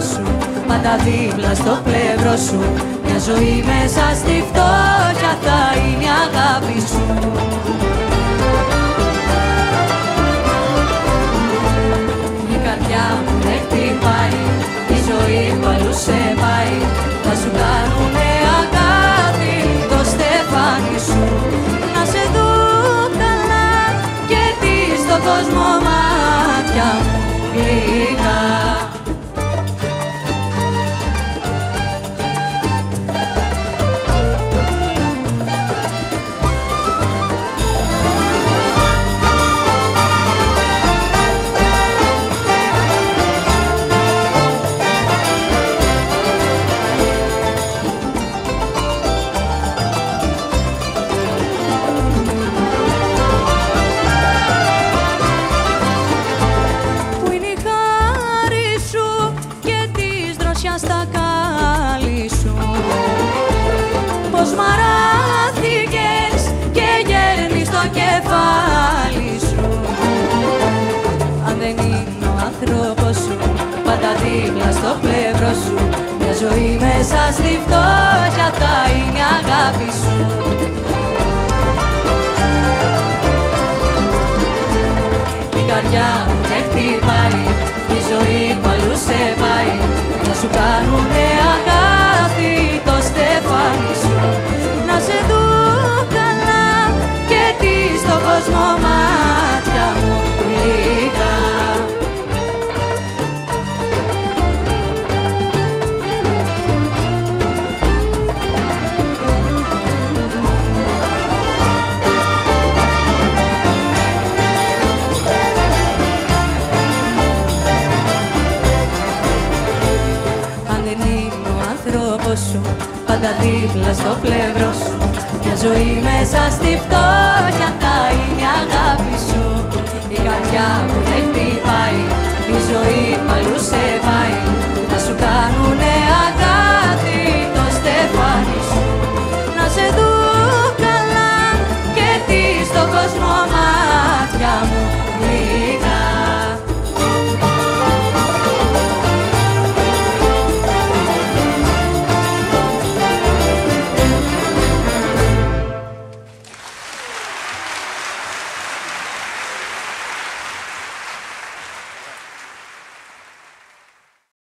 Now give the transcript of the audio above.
σου, πάντα δίπλα στο πλευρό σου. Μια ζωή μέσα στη φτώχεια θα είναι η αγάπη σου. Η καρδιά μου δεν χτυπάει, η ζωή που αλλού σε πάει. Θα σου κάνουνε αγάπη το στεφάνι σου. Να σε δω καλά και τι στον κόσμο μάτια μου γλυκά. Στα κάλλη σου πως μαράθηκες και γέρνεις το κεφάλι σου. Αν δεν είναι ο άνθρωπος σου, πάντα δίπλα στο πλευρό σου. Μια ζωή μέσα στη φτώχεια θα είναι η αγάπη σου. Η καρδιά μου δεν χτυπάει, η ζωή που αλλού σε πάει. Να σου κάνουνε αγάπη το στεφάνι σου. Να σε δω καλά και τι στον κόσμο μάτια μου γλυκά. Σου, πάντα δίπλα στο πλευρό σου. Μια ζωή μέσα στη φτώχεια θα είναι η αγάπη σου. Η καρδιά μου δεν χτυπάει, η ζωή που αλλού σε πάει.